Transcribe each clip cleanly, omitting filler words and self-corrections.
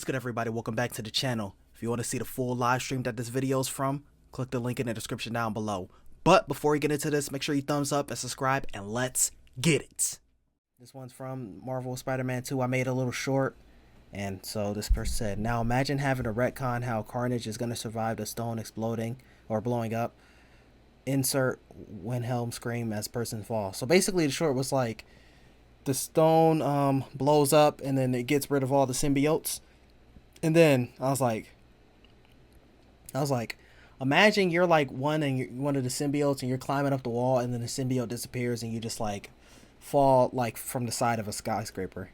What's good, everybody? Welcome back to the channel. If you want to see the full live stream that this video is from, click the link in the description down below. But before we get into this, make sure you thumbs up and subscribe, and let's get it. This one's from Marvel Spider-Man 2. I made a little short, and so this person said, now imagine having a retcon how Carnage is going to survive the stone exploding or blowing up. Insert Wilhelm scream as person falls. So basically the short was like, the stone blows up and then it gets rid of all the symbiotes. And then I was like, imagine you're like one of the symbiotes and you're climbing up the wall and then the symbiote disappears and you just like fall like from the side of a skyscraper.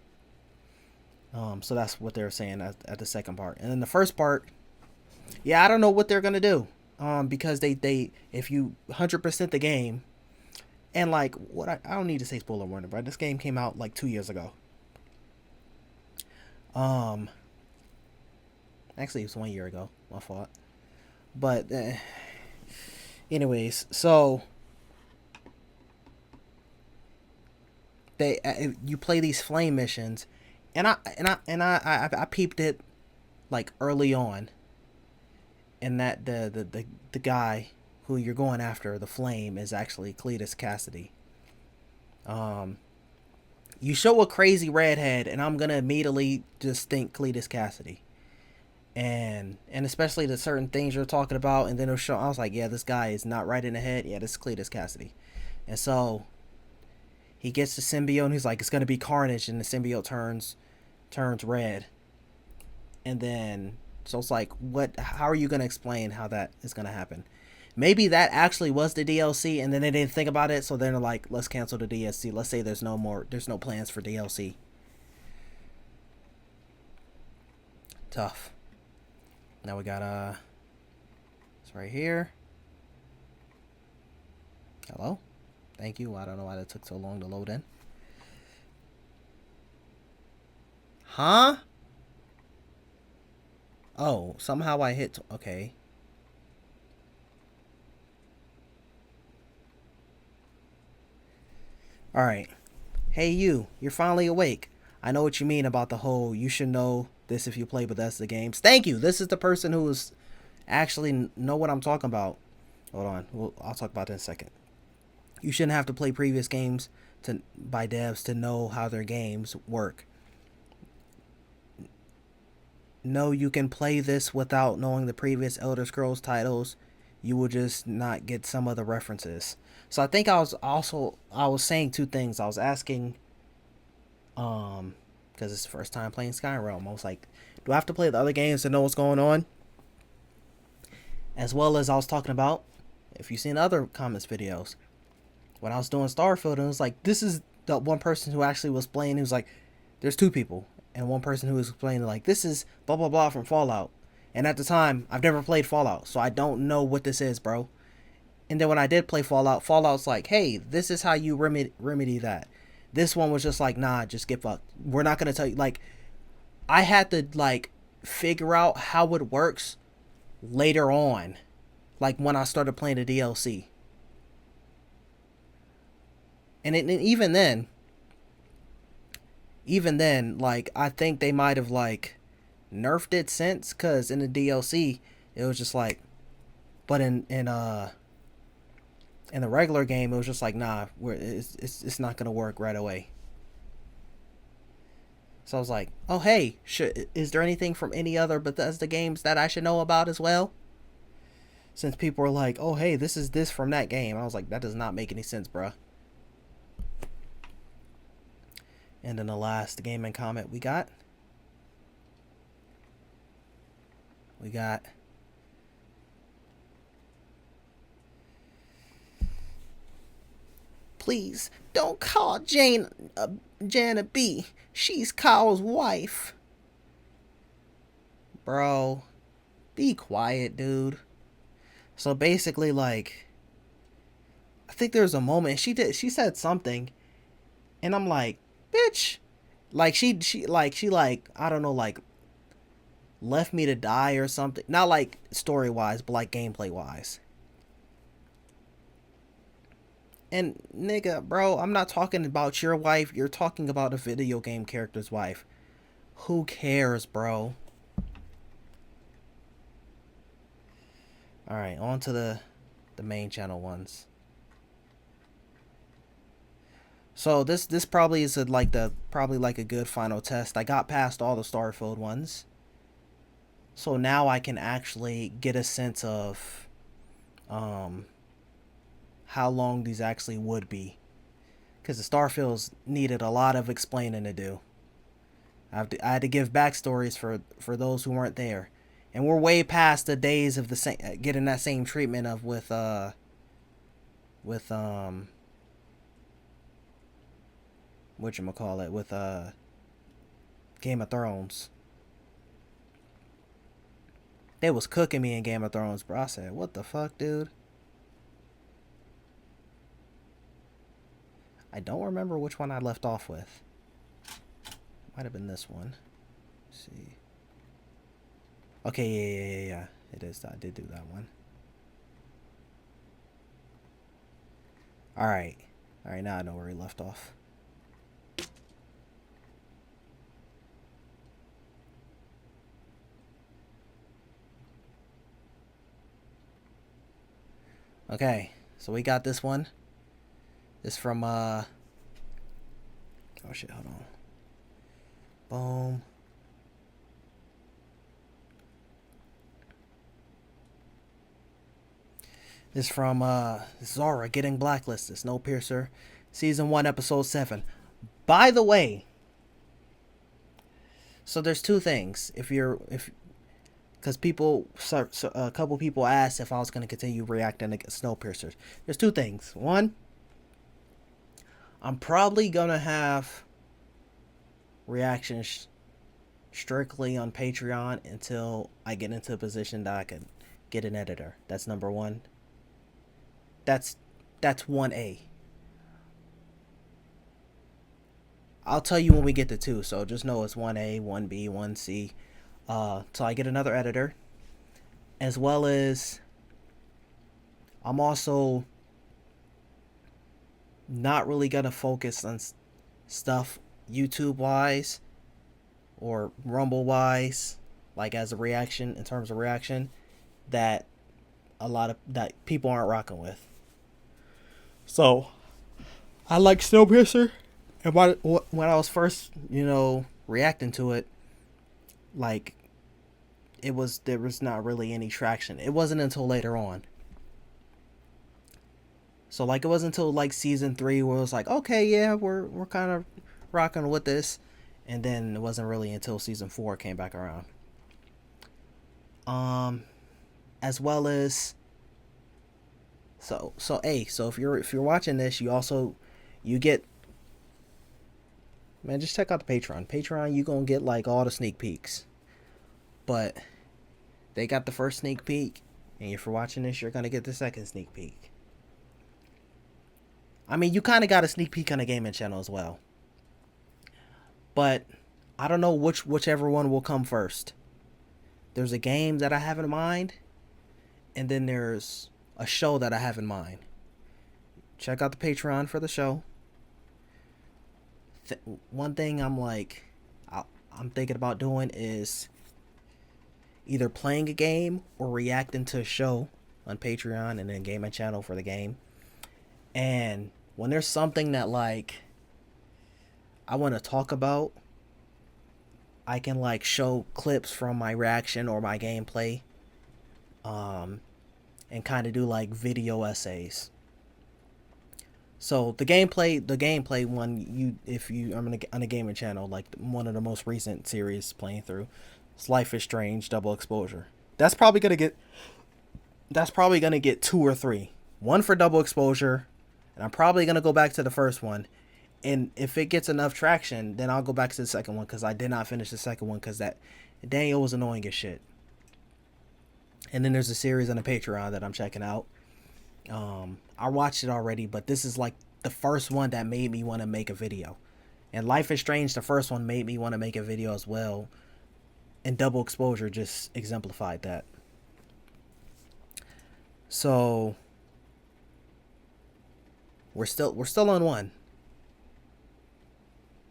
So that's what they were saying at the second part. And then the first part, yeah, I don't know what they're gonna do. Because they if you 100% the game, and like what I don't need to say spoiler warning, but this game came out like 2 years ago. Actually, it was 1 year ago. My fault. But anyways, so you play these flame missions, and I peeped it like early on, and that the guy who you're going after, the flame, is actually Cletus Cassidy. You show a crazy redhead and I'm gonna immediately just think Cletus Cassidy, and especially the certain things you're talking about, and then it'll show, I was like, yeah, this guy is not right in the head. Yeah, this is Cletus Cassidy. And so he gets the symbiote and he's like, it's gonna be Carnage, and the symbiote turns red. And then so it's like, how are you gonna explain how that is gonna happen? Maybe that actually was the DLC and then they didn't think about it, so they're like, let's cancel the DLC. Let's say there's no plans for DLC. Tough. Now we got it's right here. Hello? Thank you. I don't know why that took so long to load in. Huh? Oh, somehow I hit, okay. Alright. Hey you're finally awake. I know what you mean about the whole, you should know this if you play Bethesda games. Thank you! This is the person who is actually know what I'm talking about. Hold on. I'll talk about that in a second. You shouldn't have to play previous games by devs to know how their games work. No, you can play this without knowing the previous Elder Scrolls titles. You will just not get some of the references. So I think I was saying two things. I was asking, because it's the first time playing Skyrim, I was like, do I have to play the other games to know what's going on? As well as I was talking about, if you've seen other comments videos, when I was doing Starfield, and it was like, this is the one person who actually was playing, who's like, there's two people, and one person who was explaining like, this is blah blah blah from Fallout. And at the time, I've never played Fallout, so I don't know what this is, bro. And then when I did play Fallout, Fallout's like, hey, this is how you remedy that. This one was just like, nah, just get fucked. We're not going to tell you. Like, I had to, like, figure out how it works later on. Like, when I started playing the DLC. And even then, like, I think they might have, like, nerfed it since, because in the DLC, it was just like, but in the regular game, it was just like, nah, it's not gonna work right away. So I was like, oh hey, is there anything from any other Bethesda games that I should know about as well? Since people were like, oh hey, this is this from that game. I was like, that does not make any sense, bruh. And then the last gaming comment we got. Please don't call Jan a B. She's Kyle's wife. Bro, be quiet, dude. So basically, like, I think there's a moment she said something, and I'm like, bitch, like she I don't know, like, left me to die or something. Not like story wise, but like gameplay wise. And nigga, bro, I'm not talking about your wife. You're talking about a video game character's wife. Who cares, bro? All right, on to the main channel ones. So this probably is like a good final test. I got past all the Starfield ones, so now I can actually get a sense of how long these actually would be, because the Starfields needed a lot of explaining to do. I had to give backstories for those who weren't there, and we're way past the days of the same getting that same treatment of with whatchamacallit, with Game of Thrones. They was cooking me in Game of Thrones, bro. I said, what the fuck, dude? I don't remember which one I left off with. Might have been this one. Let's see. Okay, yeah. It is. I did do that one. Alright. Alright, now I know where he left off. Okay, so we got this one. This from oh shit, hold on. Boom. This from Zarah getting blacklisted. Snowpiercer, season 1, episode 7. By the way, so there's two things. Because a couple people asked if I was going to continue reacting to Snowpiercer. There's two things. One, I'm probably going to have reactions strictly on Patreon until I get into a position that I can get an editor. That's number one. That's 1A. I'll tell you when we get to 2, so just know it's 1A, 1B, 1C. Till I get another editor. As well as I'm also not really gonna focus on stuff YouTube wise or Rumble wise, like as a reaction, in terms of reaction, that that people aren't rocking with. So I like Snowpiercer, and when I was first, reacting to it, like there was not really any traction. It wasn't until later on. So like it wasn't until like season 3 where it was like, okay, yeah, we're kind of rocking with this, and then it wasn't really until season 4 came back around. As well as so if you're watching this, you get, man, just check out the Patreon. You gonna get like all the sneak peeks, but they got the first sneak peek, and if you're watching this, you're gonna get the second sneak peek. I mean, you kind of got a sneak peek on the gaming channel as well, but I don't know whichever one will come first. There's a game that I have in mind, and then there's a show that I have in mind. Check out the Patreon for the show. One thing I'm thinking about doing is either playing a game or reacting to a show on Patreon and then gaming channel for the game. And when there's something that like I want to talk about, I can like show clips from my reaction or my gameplay, and kind of do like video essays. So the gameplay one, I'm on a gaming channel, like one of the most recent series playing through, it's Life is Strange Double Exposure. That's probably gonna get 2 or 3. One for Double Exposure, and I'm probably gonna go back to the first one. And if it gets enough traction, then I'll go back to the second one, because I did not finish the second one because that Daniel was annoying as shit. And then there's a series on the Patreon that I'm checking out. I watched it already, but this is like the first one that made me want to make a video. And Life is Strange, the first one, made me want to make a video as well. And Double Exposure just exemplified that. So we're still on 1.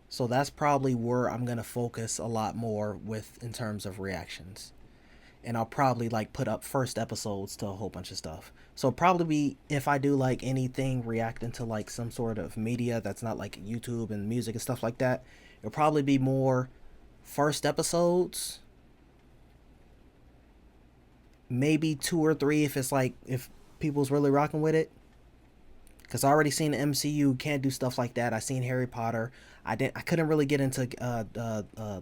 So that's probably where I'm going to focus a lot more with in terms of reactions. and I'll probably like put up first episodes to a whole bunch of stuff. So probably be, if I do like anything reacting to like some sort of media that's not like YouTube and music and stuff like that, it'll probably be more first episodes, maybe 2 or 3 if it's like, if people's really rocking with it. Because I already seen the MCU can't do stuff like that. I seen Harry Potter. I couldn't really get into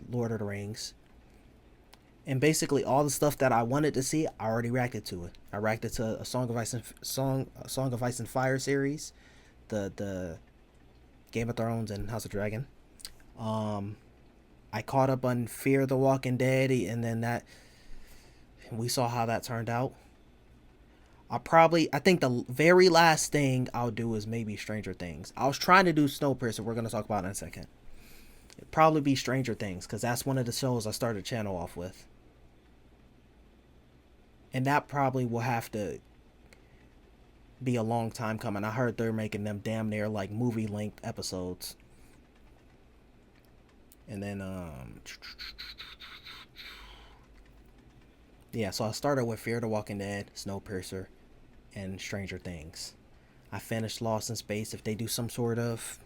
Lord of the Rings. And basically all the stuff that I wanted to see, I already reacted to it. I reacted to a Song of Ice and Fire series, the Game of Thrones and House of Dragon. I caught up on Fear the Walking Dead, and then that we saw how that turned out. I think the very last thing I'll do is maybe Stranger Things. I was trying to do Snowpiercer, we're gonna talk about in a second. It'd probably be Stranger Things, because that's one of the shows I started the channel off with. And that probably will have to be a long time coming. I heard they're making them damn near like movie length episodes. And then yeah, so I started with Fear the Walking Dead, Snowpiercer, and Stranger Things. I finished Lost in Space. If they do some sort of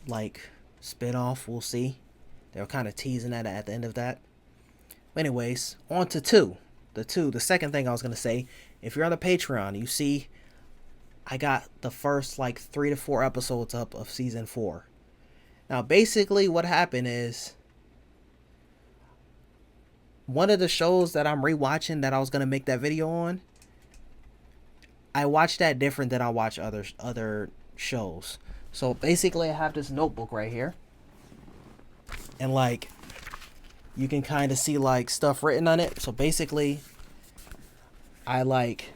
like spin-off, we'll see. They were kind of teasing that at the end of that. Anyways, on to 2. The second thing I was going to say, if you're on the Patreon, you see I got the first like 3 to 4 episodes up of season 4. Now basically what happened is, one of the shows that I'm rewatching that I was going to make that video on, I watched that different than I watch other shows. So basically I have this notebook right here, and like you can kind of see like stuff written on it. So basically I like,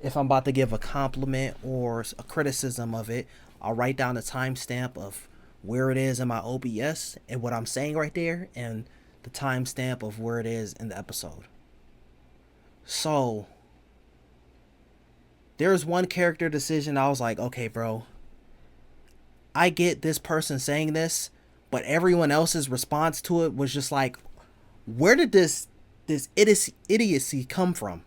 if I'm about to give a compliment or a criticism of it, I'll write down the timestamp of where it is in my OBS and what I'm saying right there, and the timestamp of where it is in the episode. So there's one character decision I was like, okay bro, I get this person saying this, but everyone else's response to it was just like, where did this idiocy come from?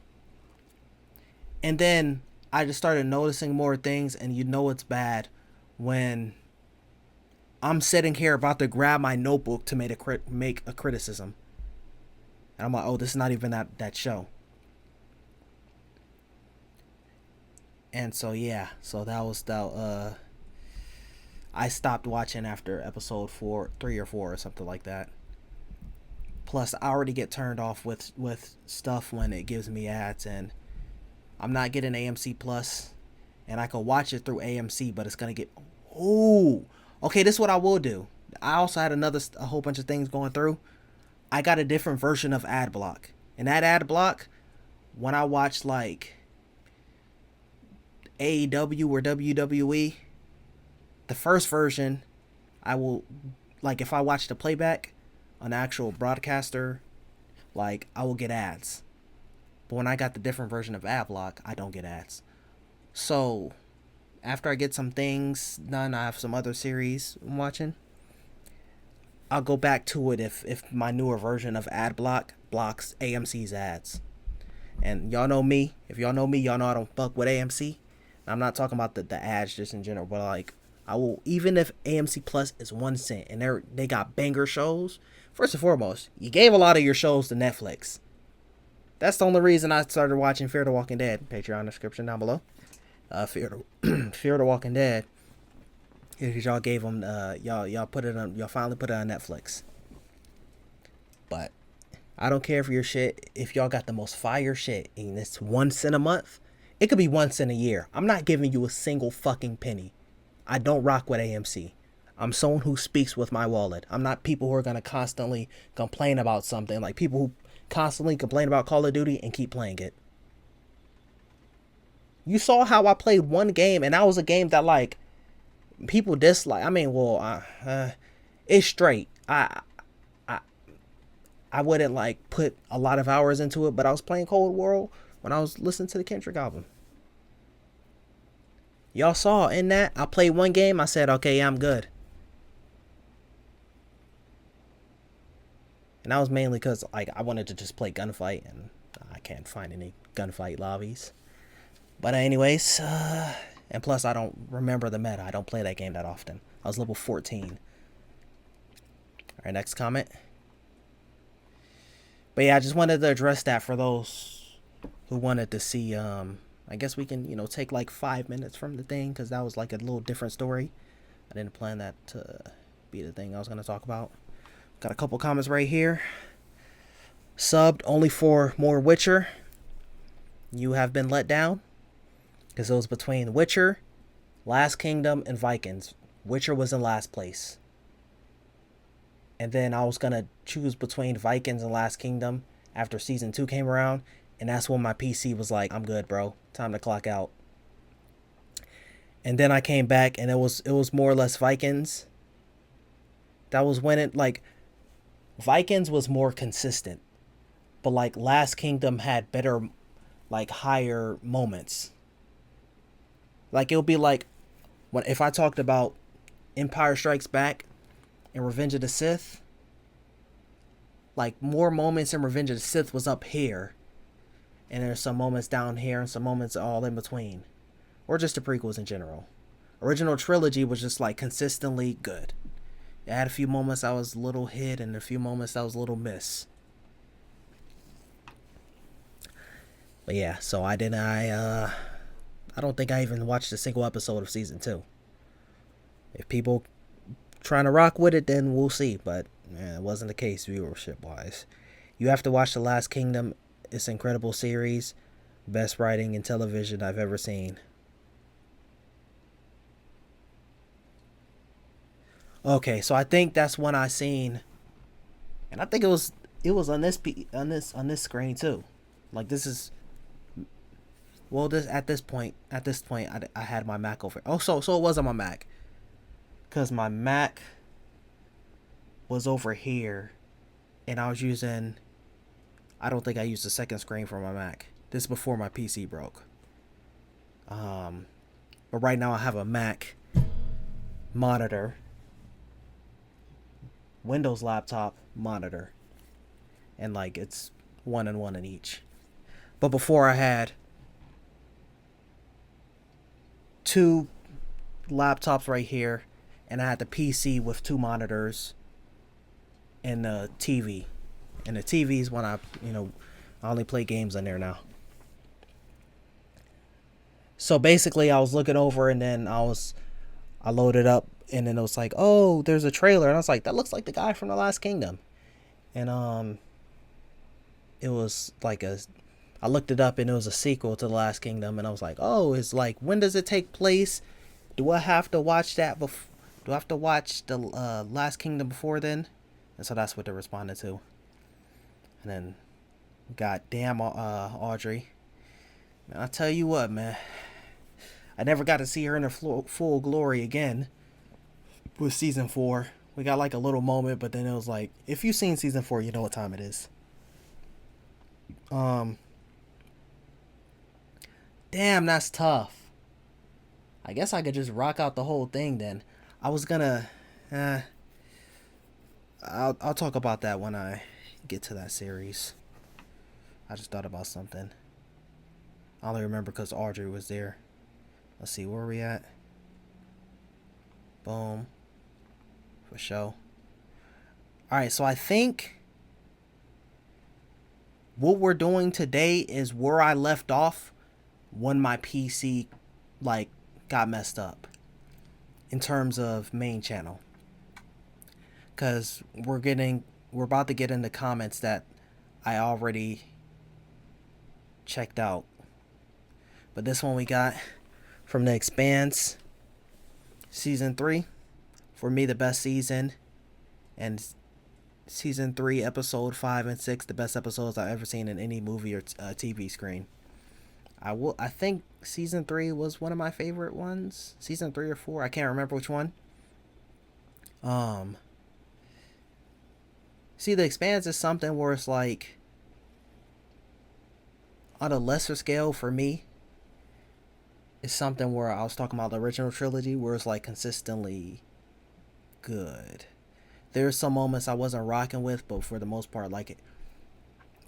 And then I just started noticing more things, and you know it's bad when I'm sitting here about to grab my notebook to make a criticism, and I'm like, oh, this is not even that show. And so yeah, so that was that. I stopped watching after episode 3 or 4 or something like that. Plus, I already get turned off with stuff when it gives me ads, and I'm not getting AMC Plus, and I can watch it through AMC, but it's gonna get, okay, this is what I will do. I also had a whole bunch of things going through. I got a different version of ad block, and that ad block, when I watch like AEW or WWE, the first version, I will, like, if I watch the playback on the actual broadcaster, like, I will get ads. But when I got the different version of ad block, I don't get ads. So after I get some things done, I have some other series I'm watching, I'll go back to it if my newer version of ad block blocks AMC's ads. And y'all know me. If y'all know me, y'all know I don't fuck with AMC. I'm not talking about the ads just in general, but like, I will, even if AMC Plus is 1 cent and they got banger shows. First and foremost, you gave a lot of your shows to Netflix. That's the only reason I started watching Fear the Walking Dead. Patreon description down below. Fear the Walking Dead. Because y'all gave them, y'all put it on, y'all finally put it on Netflix. But I don't care for your shit. If y'all got the most fire shit and it's 1 cent a month, it could be 1 cent a year. I'm not giving you a single fucking penny. I don't rock with AMC. I'm someone who speaks with my wallet. I'm not people who are going to constantly complain about something. Like people who constantly complain about Call of Duty and keep playing it. You saw how I played one game, and that was a game that, like, people dislike. I mean, well, it's straight. I wouldn't, like, put a lot of hours into it, but I was playing Cold War when I was listening to the Kendrick album. Y'all saw in that, I played one game, I said, okay, yeah, I'm good. And that was mainly because like I wanted to just play gunfight, and I can't find any gunfight lobbies. But anyways, and plus I don't remember the meta. I don't play that game that often. I was level 14. Alright, next comment. But yeah, I just wanted to address that for those who wanted to see. I guess we can, take like 5 minutes from the thing, because that was like a little different story. I didn't plan that to be the thing I was going to talk about. Got a couple comments right here. Subbed only for more Witcher. You have been let down. Because it was between Witcher, Last Kingdom, and Vikings. Witcher was in last place. And then I was going to choose between Vikings and Last Kingdom after Season 2 came around. And that's when my PC was like, I'm good, bro. Time to clock out. And then I came back, and it was more or less Vikings. That was when it, like, Vikings was more consistent. But, like, Last Kingdom had better, like, higher moments. Like, it would be like, if I talked about Empire Strikes Back and Revenge of the Sith, like, more moments in Revenge of the Sith was up here. And there's some moments down here and some moments all in between. Or just the prequels in general. Original trilogy was just, like, consistently good. It had a few moments I was a little hit and a few moments that was a little miss. But yeah, so I don't think I even watched a single episode of Season 2. If people trying to rock with it, then we'll see. But it wasn't the case viewership-wise. You have to watch The Last Kingdom. It's an incredible series. Best writing in television I've ever seen. Okay, so I think that's when I seen, and I think it was on this screen too. Like, this is, well, at this point I had my Mac over. Oh, so it was on my Mac, cause my Mac was over here, and I was using. I don't think I used the second screen for my Mac. This is before my PC broke. But right now I have a Mac monitor. Windows laptop monitor, and like it's 1 and 1 in each. But before I had 2 laptops right here, and I had the PC with 2 monitors and the TV. And the TV is when I only play games on there now. So basically I was looking over, and then I loaded up, and then it was like, oh, there's a trailer, and I was like, that looks like the guy from The Last Kingdom. And it was like I looked it up, and it was a sequel to The Last Kingdom, and I was like, oh, it's like, when does it take place? Do I have to watch that do I have to watch the Last Kingdom before then? And so that's what they responded to. And then, goddamn, Audrey, man, I tell you what, man, I never got to see her in her full glory again with Season 4. We got like a little moment, but then it was like, if you've seen Season 4, you know what time it is. Damn, that's tough. I guess I could just rock out the whole thing then. I was gonna, I'll talk about that when I get to that series. I just thought about something. I only remember because Audrey was there. Let's see, where are we at? Boom. For sure. Alright, so I think what we're doing today is where I left off when my PC like got messed up in terms of main channel. Cause we're about to get into comments that I already checked out. But this one we got from The Expanse, Season 3. For me, the best season. And Season 3, Episode 5 and 6, the best episodes I've ever seen in any movie or TV screen. I think Season 3 was one of my favorite ones. Season 3 or 4, I can't remember which one. See, The Expanse is something where it's like, on a lesser scale for me, it's something where I was talking about the original trilogy, where it's like consistently good. there's some moments I wasn't rocking with, but for the most part, like,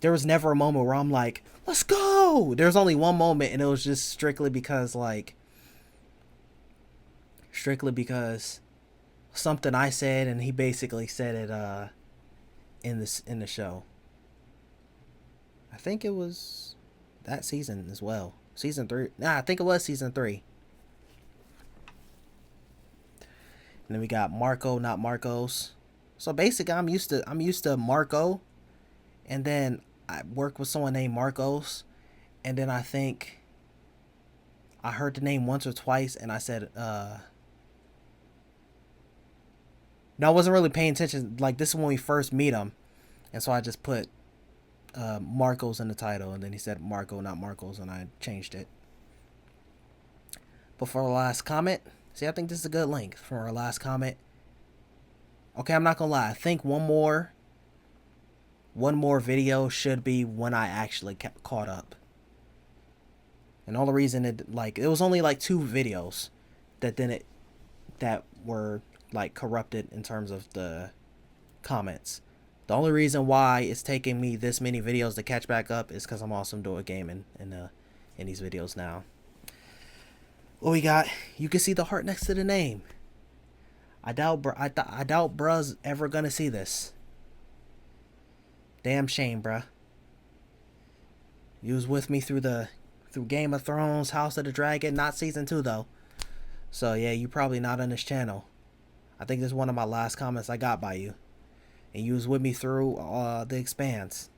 there was never a moment where I'm like, let's go. There's only one moment, and it was just strictly because something I said, and he basically said it in the show. I think it was that season as well. Season 3. Nah, I think it was season 3. And then we got Marco, not Marcos. So basically, I'm used to Marco, and then I work with someone named Marcos, and then I think I heard the name once or twice, and I said, no, I wasn't really paying attention. Like, this is when we first meet him, and so I just put Marcos in the title, and then he said Marco, not Marcos, and I changed it. But for the last comment, see, I think this is a good link for our last comment. Okay, I'm not gonna lie. I think one more video should be when I actually caught up. And all the reason it was only like 2 videos that were like corrupted in terms of the comments. The only reason why it's taking me this many videos to catch back up is because I'm also doing gaming in these videos now. What we got? You can see the heart next to the name. I doubt bruh's ever gonna see this. Damn shame, bruh. You was with me through Game of Thrones, House of the Dragon, not season 2 though. So yeah, you probably not on this channel. I think this is one of my last comments I got by you. And you was with me through The Expanse.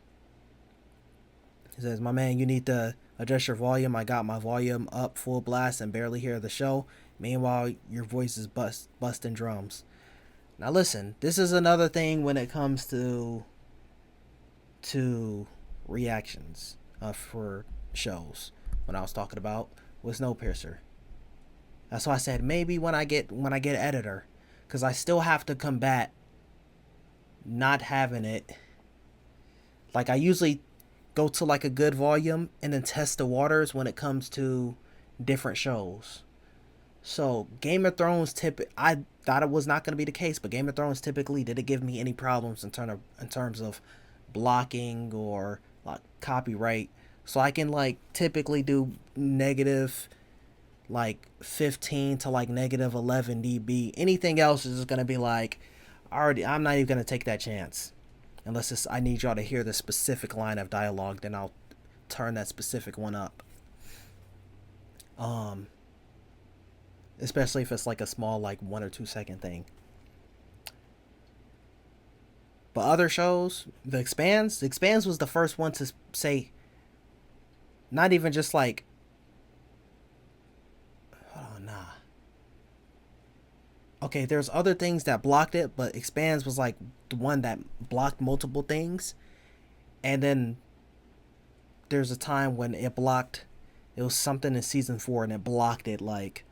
He says, my man, you need to adjust your volume. I got my volume up full blast and barely hear the show. Meanwhile, your voice is busting drums. Now listen, this is another thing when it comes to reactions for shows. When I was talking about with Snowpiercer. That's why I said maybe when I get editor, because I still have to combat not having it. Like, I usually go to like a good volume and then test the waters when it comes to different shows. So Game of Thrones I thought it was not going to be the case, but Game of Thrones typically didn't give me any problems in terms of blocking or like copyright. So I can like typically do negative like 15 to like negative 11 dB. Anything else is going to be like, I'm not even going to take that chance. Unless I need y'all to hear the specific line of dialogue, then I'll turn that specific one up. Especially if it's like a small like 1 or 2 second thing. But other shows, The Expanse was the first one to say, not even just like, oh nah. Okay, there's other things that blocked it, but Expanse was like the one that blocked multiple things. And then there's a time when it was something in season 4 and it blocked it like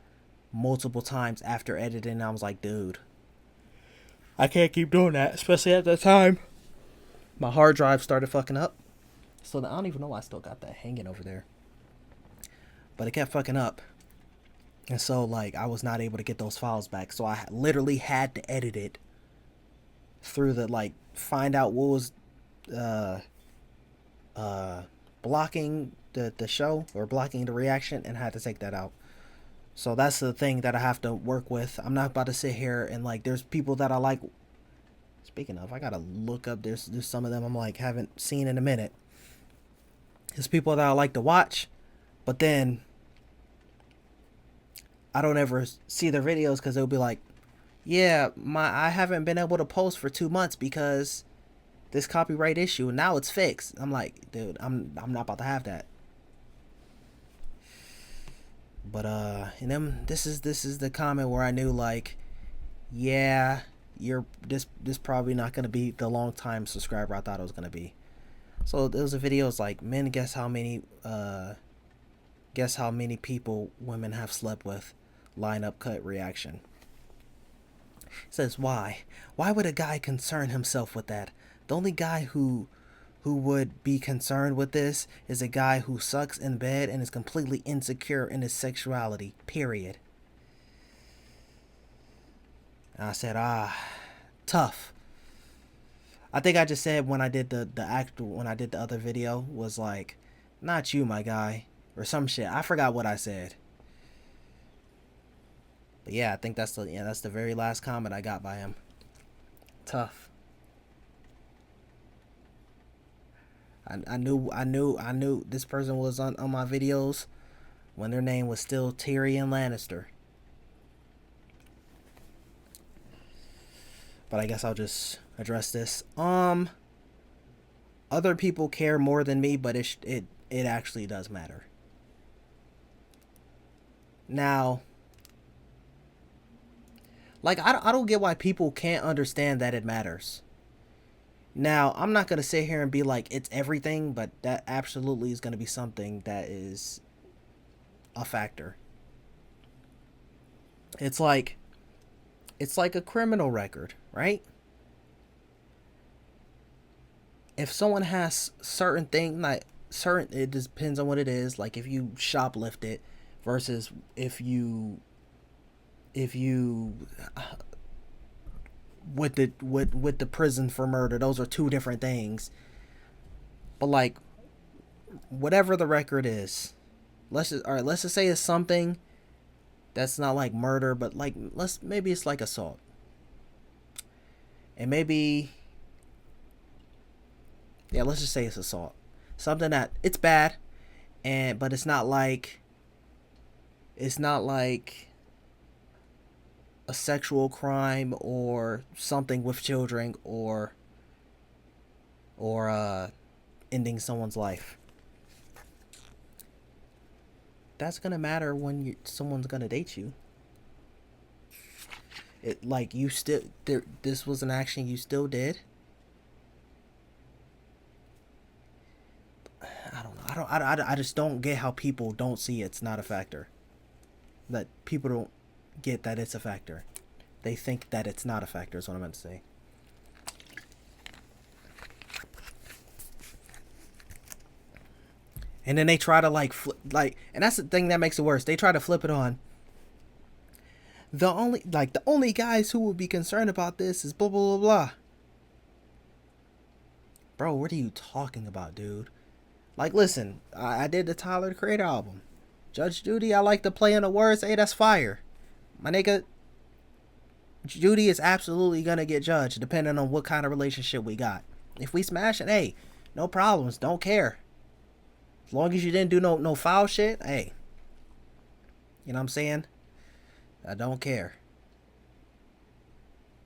multiple times after editing. I was like, dude, I can't keep doing that, especially at that time. My hard drive started fucking up. So I don't even know why I still got that hanging over there. But it kept fucking up. And so, like, I was not able to get those files back. So I literally had to edit it through find out what was blocking the show or blocking the reaction, and had to take that out. So that's the thing that I have to work with. I'm not about to sit here and like, there's people that I like. Speaking of, I gotta look up. There's some of them I'm like haven't seen in a minute. There's people that I like to watch, but then I don't ever see their videos because they'll be like, yeah, I haven't been able to post for 2 months because this copyright issue, and now it's fixed. I'm like, dude, I'm not about to have that. But and then this is the comment where I knew, like, yeah, this probably not gonna be the long time subscriber I thought it was gonna be. So there was a video. It's like, men, guess how many people women have slept with. Line up cut reaction. It says, why would a guy concern himself with that? The only guy who would be concerned with this is a guy who sucks in bed and is completely insecure in his sexuality, period. And I said, tough. I think I just said when I did when I did the other video was like, not you, my guy, or some shit. I forgot what I said. But yeah, I think that's the very last comment I got by him. Tough. I knew this person was on my videos when their name was still Tyrion Lannister. But I guess I'll just address this. Other people care more than me, but it actually does matter. Now, like I don't get why people can't understand that it matters. Now, I'm not gonna sit here and be like it's everything, but that absolutely is gonna be something that is a factor. It's like a criminal record, right? If someone has certain things, like certain, it depends on what it is. Like if you shoplifted versus if you with the prison for murder, those are two different things. But like whatever the record is, let's just say it's something that's not like murder, but like maybe it's like assault. And maybe let's just say it's assault. Something that it's bad but it's not like a sexual crime or something with children or ending someone's life. That's gonna matter when someone's gonna date you. It like you still this was an action you still did. I don't know. I just don't get how people don't see it's not a factor. That people don't get that it's a factor. They think that it's not a factor is what I meant to say. And then they try to and that's the thing that makes it worse. They try to flip it on. The only guys who would be concerned about this is blah blah blah blah. Bro, what are you talking about, dude? Like, listen, I did the Tyler the Creator album. Judge Judy, I like to play in the words. Hey, that's fire. My nigga, Judy is absolutely gonna get judged depending on what kind of relationship we got. If we smash it, hey, no problems. Don't care. As long as you didn't do no foul shit, hey. You know what I'm saying? I don't care.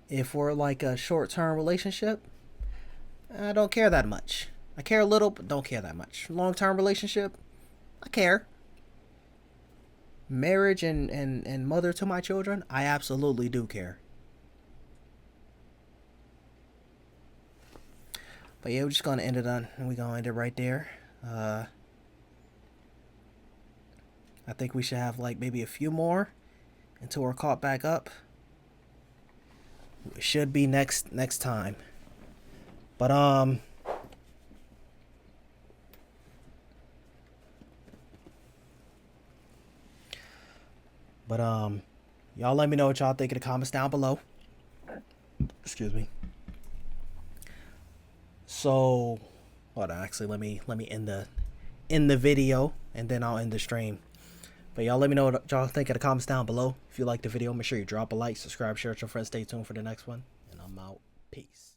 If we're like a short-term relationship, I don't care that much. I care a little, but don't care that much. Long-term relationship, I care. Marriage and mother to my children, I absolutely do care. But yeah, we're just gonna end it right there. I think we should have like maybe a few more until we're caught back up. It should be next time. But y'all let me know what y'all think in the comments down below. Excuse me. So, hold on. Actually, let me end the video and then I'll end the stream. But y'all let me know what y'all think in the comments down below. If you like the video, make sure you drop a like, subscribe, share it with your friends. Stay tuned for the next one. And I'm out. Peace.